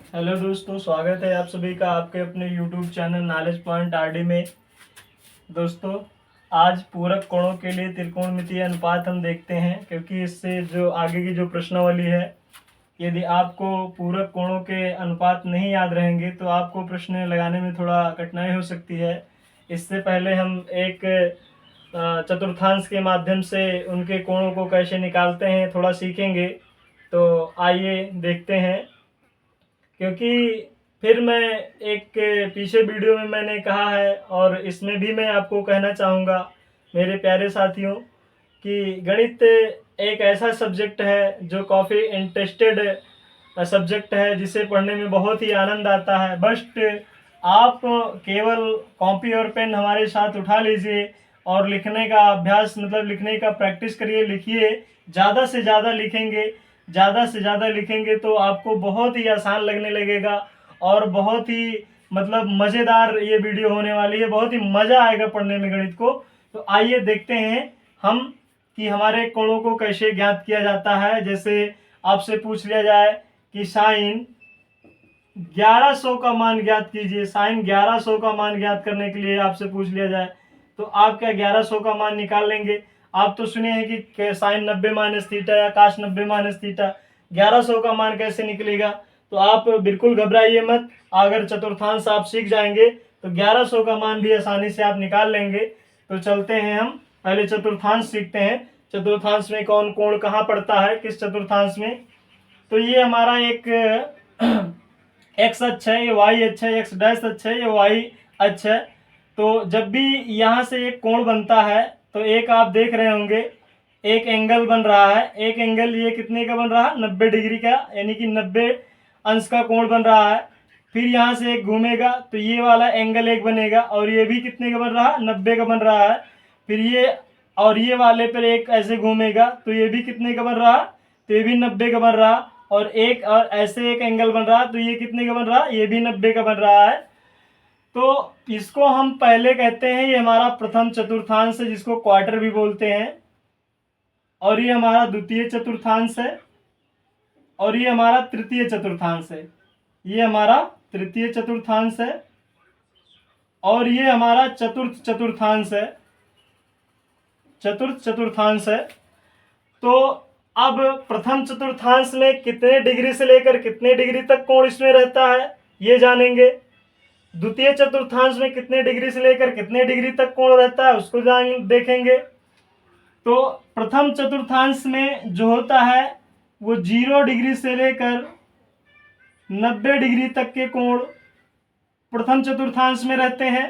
Hello दोस्तों, स्वागत है आप सभी का आपके अपने YouTube channel knowledge point RD में। दोस्तों, आज पूरक कोणों के लिए त्रिकोणमितीय अनुपात हम देखते हैं, क्योंकि इससे जो आगे की जो प्रश्नावली है, यदि आपको पूरक कोणों के अनुपात नहीं याद रहेंगे तो आपको प्रश्न लगाने में थोड़ा कठिनाई हो सकती है। इससे पहले हम एक चतुर्थांश के माध्यम से उनके कोणों को कैसे निकालते हैं थोड़ा सीखेंगे। तो आइए देखते हैं। क्योंकि फिर मैं एक पीछे वीडियो में मैंने कहा है और इसमें भी मैं आपको कहना चाहूँगा मेरे प्यारे साथियों कि गणित एक ऐसा सब्जेक्ट है जो काफ़ी इंटरेस्टेड सब्जेक्ट है, जिसे पढ़ने में बहुत ही आनंद आता है। बस आप केवल कॉपी और पेन हमारे साथ उठा लीजिए और लिखने का अभ्यास मतलब लिखने का प्रैक्टिस करिए, लिखिए। ज़्यादा से ज़्यादा लिखेंगे, ज़्यादा से ज़्यादा लिखेंगे तो आपको बहुत ही आसान लगने लगेगा और बहुत ही मतलब मज़ेदार ये वीडियो होने वाली है। बहुत ही मज़ा आएगा पढ़ने में गणित को। तो आइए देखते हैं हम कि हमारे कोणों को कैसे ज्ञात किया जाता है। जैसे आपसे पूछ लिया जाए कि साइन 1100 का मान ज्ञात कीजिए। साइन 1100 का मान ज्ञात करने के लिए आपसे पूछ लिया जाए तो आप क्या 1100 का मान निकाल लेंगे? आप तो सुने हैं कि साइन 90 माइनस थीटा या काश 90 माइनस थीटा, 1100 का मान कैसे निकलेगा? तो आप बिल्कुल घबराइए मत। अगर चतुर्थांश आप सीख जाएंगे तो 1100 का मान भी आसानी से आप निकाल लेंगे। तो चलते हैं, हम पहले चतुर्थांश सीखते हैं। चतुर्थांश में कौन कोण कहाँ पड़ता है, किस चतुर्थांश में? तो ये हमारा एक एक्स अक्ष है, ये वाई अक्ष है, एक्स डैश अक्ष है, ये वाई अक्ष है। तो जब भी यहाँ से एक कोण बनता है तो एक आप देख रहे होंगे एक एंगल बन रहा है। एक एंगल ये कितने का बन रहा है? 90 डिग्री का, यानी कि 90 अंश का कोण बन रहा है। फिर यहाँ से एक घूमेगा तो ये वाला एंगल एक बनेगा और ये भी कितने का बन रहा है? 90 का बन रहा है। फिर ये और ये वाले पर एक ऐसे घूमेगा तो ये भी कितने का बन रहा है? तो ये भी 90 का बन रहा। और एक और ऐसे एक एंगल बन रहा तो ये कितने का बन रहा? ये भी 90 का बन रहा है। तो इसको हम पहले कहते हैं, ये हमारा प्रथम चतुर्थांश है जिसको क्वार्टर भी बोलते हैं। और ये हमारा द्वितीय चतुर्थांश है और ये हमारा तृतीय चतुर्थांश है। ये हमारा तृतीय चतुर्थांश है और ये हमारा चतुर्थ चतुर्थांश है, चतुर्थ चतुर्थांश है। तो अब प्रथम चतुर्थांश में कितने डिग्री से लेकर कितने डिग्री तक कोण इसमें रहता है ये जानेंगे। द्वितीय चतुर्थांश में कितने डिग्री से लेकर कितने डिग्री तक कोण रहता है उसको देखेंगे। तो प्रथम चतुर्थांश में जो होता है वो 0 डिग्री से लेकर 90 डिग्री तक के कोण प्रथम चतुर्थांश में रहते हैं।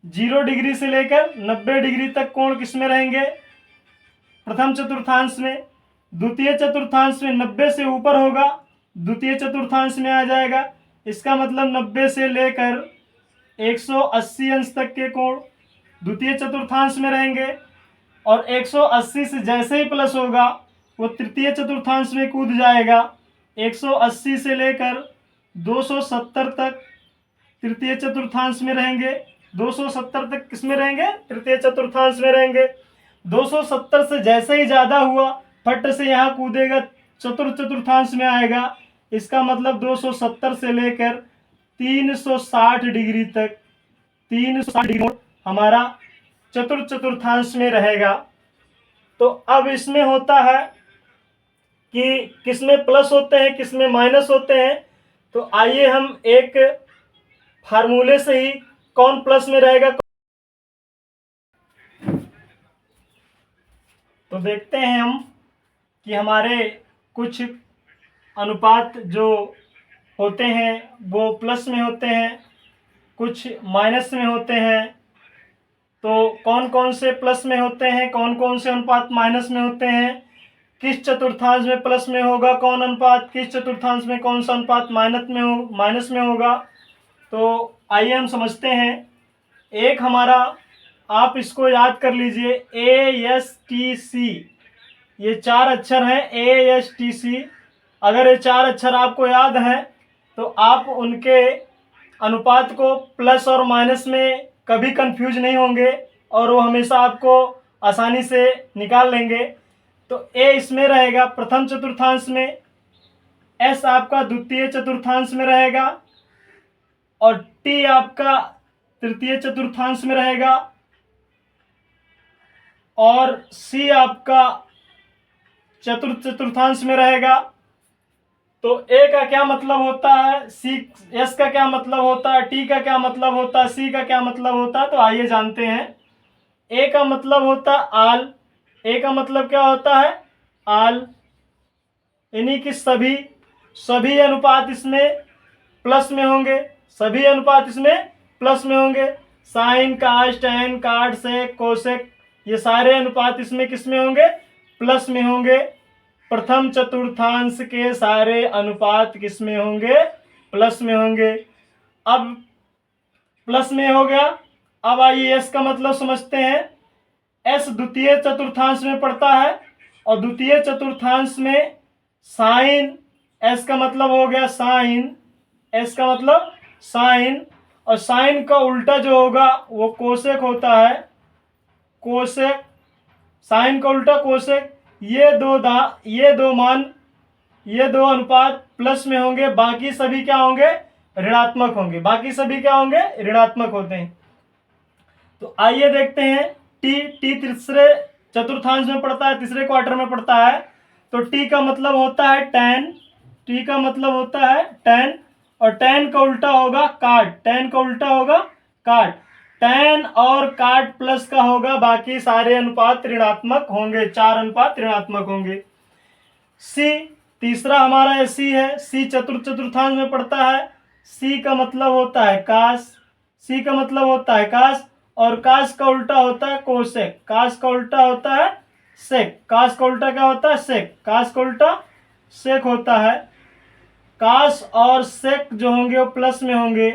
0 डिग्री से लेकर 90 डिग्री तक कोण किसमें रहेंगे? प्रथम चतुर्थांश में। द्वितीय चतुर्थांश में 90 से ऊपर होगा, द्वितीय चतुर्थांश में आ जाएगा। इसका मतलब 90 से लेकर 180 अंश तक के कोण द्वितीय चतुर्थांश में रहेंगे। और 180 से जैसे ही प्लस होगा वो तृतीय चतुर्थांश में कूद जाएगा। 180 से लेकर 270 तक तृतीय चतुर्थांश में रहेंगे। 270 तक किसमें रहेंगे? तृतीय चतुर्थांश में रहेंगे। 270 से जैसे ही ज़्यादा हुआ फट से यहाँ कूदेगा, चतुर्थ चतुर्थांश में आएगा। इसका मतलब 270 से लेकर 360 डिग्री तक 360 डिग्री हमारा चतुर्थ चतुर्थांश में रहेगा। तो अब इसमें होता है कि किसमें प्लस होते हैं किसमें माइनस होते हैं। तो आइए हम एक फार्मूले से ही कौन प्लस में रहेगा तो देखते हैं हम कि हमारे कुछ अनुपात जो होते हैं वो प्लस में होते हैं, कुछ माइनस में होते हैं। तो कौन कौन से प्लस में होते हैं, कौन कौन से अनुपात माइनस में होते हैं, किस चतुर्थांश में प्लस में होगा कौन अनुपात, किस चतुर्थांश में कौन सा अनुपात माइनस में होगा। तो आइए हम समझते हैं। एक हमारा, आप इसको याद कर लीजिए, ASTC, ये 4 अक्षर हैं ASTC। अगर ये 4 अक्षर आपको याद हैं तो आप उनके अनुपात को प्लस और माइनस में कभी कंफ्यूज नहीं होंगे और वो हमेशा आपको आसानी से निकाल लेंगे। तो ए इसमें रहेगा प्रथम चतुर्थांश में, एस आपका द्वितीय चतुर्थांश में रहेगा और टी आपका तृतीय चतुर्थांश में रहेगा और सी आपका चतुर्थ चतुर्थांश में रहेगा। तो ए का क्या मतलब होता है, सी एस का क्या मतलब होता है, टी का क्या मतलब होता है, सी का क्या मतलब होता है, तो आइए जानते हैं। ए का मतलब होता है आल। ए का मतलब क्या होता है, आल, यानी कि सभी अनुपात इसमें प्लस में होंगे, सभी अनुपात इसमें प्लस में होंगे। साइन, कास, टैन, काट, सेक, कोसेक, ये सारे अनुपात इसमें किस में होंगे, प्लस में होंगे। प्रथम चतुर्थांश के सारे अनुपात किस में होंगे, प्लस में होंगे। अब प्लस में हो गया। अब आइए एस का मतलब समझते हैं। एस द्वितीय चतुर्थांश में पड़ता है और द्वितीय चतुर्थांश में साइन, एस का मतलब हो गया साइन, एस का मतलब साइन, और साइन का उल्टा जो होगा वो कोसेक होता है, कोसेक, साइन का उल्टा कोसेक। ये दो अनुपात प्लस में होंगे, बाकी सभी क्या होंगे, ऋणात्मक होंगे, बाकी सभी क्या होंगे, ऋणात्मक होते हैं। तो आइए देखते हैं। टी तीसरे चतुर्थांश में पड़ता है, तीसरे क्वार्टर में पड़ता है। तो टी का मतलब होता है टैन, टी का मतलब होता है टैन, और टैन का उल्टा होगा काट, टैन का उल्टा होगा काट। टैन और काट प्लस का होगा, बाकी सारे अनुपात ऋणात्मक होंगे, 4 अनुपात ऋणात्मक होंगे। सी तीसरा हमारा सी है, सी चतुर्थ चतुर्थांश में पड़ता है। सी का मतलब होता है कास, सी का मतलब होता है कास, और कास का उल्टा होता है कोसेक, कास का उल्टा होता है सेक, कास का उल्टा क्या होता है, सेक, कास का उल्टा सेक होता है। कास और सेक जो होंगे वो प्लस में होंगे,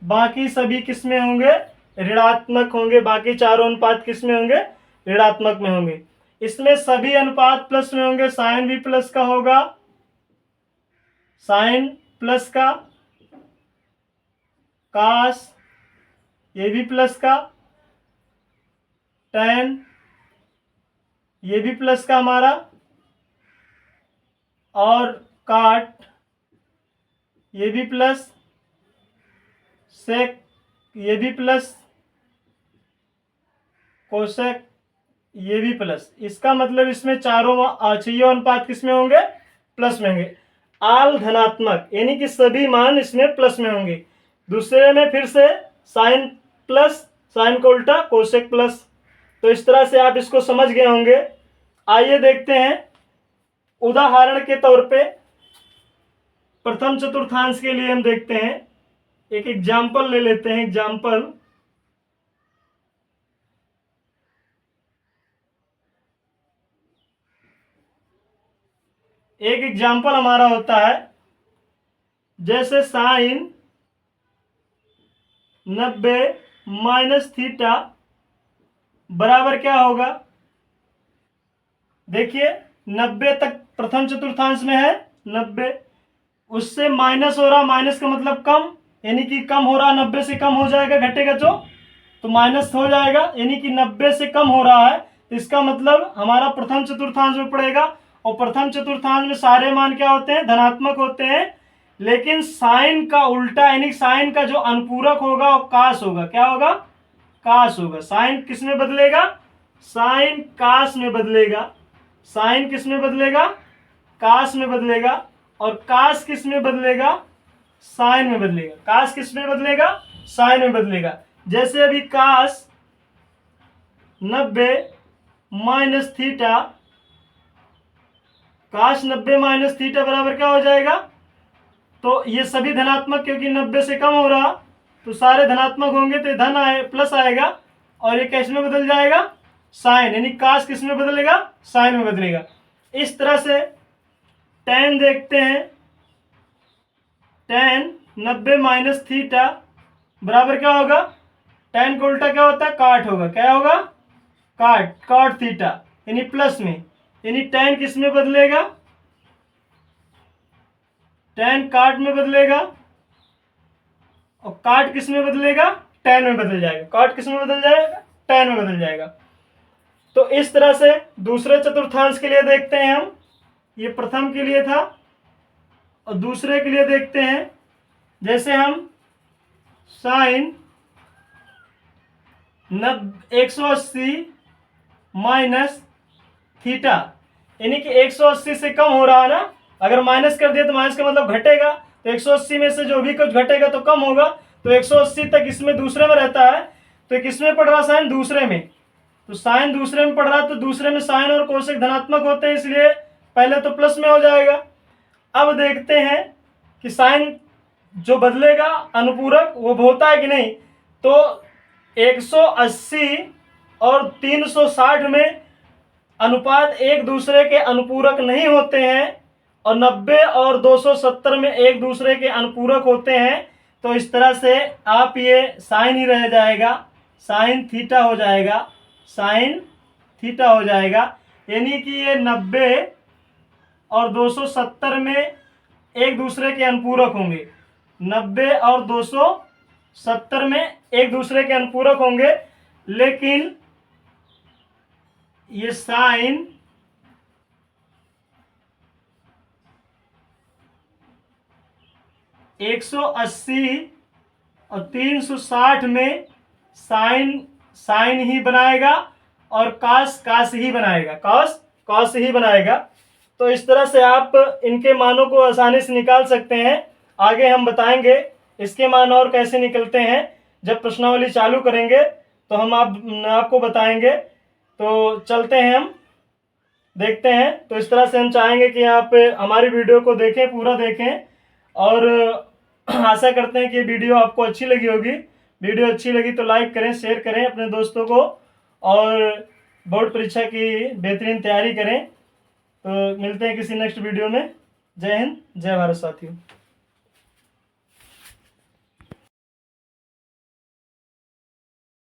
बाकी सभी किस में होंगे, ऋणात्मक होंगे, बाकी चारों अनुपात किस में होंगे, ऋणात्मक में होंगे। इसमें सभी अनुपात प्लस में होंगे, साइन भी प्लस का होगा, साइन प्लस का, कास ये भी प्लस का, टैन ये भी प्लस का हमारा, और काट ये भी प्लस, सेक ये भी प्लस, कोसेक ये भी प्लस। इसका मतलब इसमें छह अनुपात किस में होंगे, प्लस में होंगे। आल धनात्मक, यानी कि सभी मान इसमें प्लस में होंगे। दूसरे में फिर से साइन प्लस, साइन का उल्टा कोसेक प्लस। तो इस तरह से आप इसको समझ गए होंगे। आइए देखते हैं उदाहरण के तौर पे प्रथम चतुर्थांश के लिए हम देखते हैं, एक एग्जाम्पल ले लेते हैं। एक एग्जाम्पल हमारा होता है, जैसे साइन 90 माइनस थीटा बराबर क्या होगा। देखिए 90 तक प्रथम चतुर्थांश में है, 90 उससे माइनस हो रहा, माइनस का मतलब कम, यानी कि कम हो रहा, 90 से कम हो जाएगा, घटेगा जो तो माइनस हो जाएगा, यानी कि 90 से कम हो रहा है, तो इसका मतलब हमारा प्रथम चतुर्थांश में पड़ेगा। और प्रथम चतुर्थांश में सारे मान क्या होते हैं, धनात्मक होते हैं। लेकिन साइन का उल्टा, यानी साइन का जो अनुपूरक होगा वो कास होगा, क्या होगा, कास होगा। साइन किस में बदलेगा, साइन कास में बदलेगा, साइन किस में बदलेगा, कास में बदलेगा, और कास किस में बदलेगा, साइन में बदलेगा। कास किस में बदलेगा, साइन में बदलेगा। जैसे अभी कास 90 माइनस थीटा, काश 90 माइनस थीटा बराबर क्या हो जाएगा, तो ये सभी धनात्मक, क्योंकि 90 से कम हो रहा तो सारे धनात्मक होंगे, तो धन आए प्लस आएगा, और ये कैसे में बदल जाएगा, साइन, यानी काश किस में बदलेगा, साइन में बदलेगा। इस तरह से tan देखते हैं, tan 90 माइनस थीटा बराबर क्या होगा, tan का उल्टा क्या होता है, काट होगा, क्या होगा, काट, काट थीटा, यानी प्लस में, यानी tan किस में बदलेगा, tan काट में बदलेगा, और काट किस में बदलेगा, tan में बदल जाएगा, काट किस में बदल जाएगा, tan में बदल जाएगा। तो इस तरह से दूसरे चतुर्थांश के लिए देखते हैं हम, ये प्रथम के लिए था। और दूसरे के लिए देखते हैं, जैसे हम साइन 180 माइनस थीटा, यानी कि 180 से कम हो रहा है ना, अगर माइनस कर दिया तो माइनस का मतलब घटेगा, तो 180 में से जो भी कुछ घटेगा तो कम होगा, तो 180 तक इसमें दूसरे में रहता है, तो किसमें पढ़ रहा साइन, दूसरे में, तो साइन दूसरे में पढ़ रहा, तो दूसरे में साइन और कोसेक धनात्मक होते हैं, इसलिए पहले तो प्लस में हो जाएगा। अब देखते हैं कि साइन जो बदलेगा अनुपूरक वो होता है कि नहीं, तो 180 और 360 में अनुपात एक दूसरे के अनुपूरक नहीं होते हैं, और 90 और 270 में एक दूसरे के अनुपूरक होते हैं, तो इस तरह से आप ये साइन ही रह जाएगा, साइन थीटा हो जाएगा, साइन थीटा हो जाएगा, यानी कि ये 90 और 270 में एक दूसरे के अनुपूरक होंगे, 90 और 270 में एक दूसरे के अनुपूरक होंगे, लेकिन ये साइन 180 और 360 में साइन ही बनाएगा और कास ही बनाएगा, कास ही बनाएगा। तो इस तरह से आप इनके मानों को आसानी से निकाल सकते हैं। आगे हम बताएंगे इसके मान और कैसे निकलते हैं, जब प्रश्नावली चालू करेंगे तो हम आपको बताएंगे। तो चलते हैं, हम देखते हैं। तो इस तरह से हम चाहेंगे कि आप हमारी वीडियो को देखें, पूरा देखें, और आशा करते हैं कि वीडियो आपको अच्छी लगी होगी। वीडियो अच्छी लगी तो लाइक करें, शेयर करें अपने दोस्तों को, और बोर्ड परीक्षा की बेहतरीन तैयारी करें। तो मिलते हैं किसी नेक्स्ट वीडियो में। जय हिंद, जय भारत साथियों।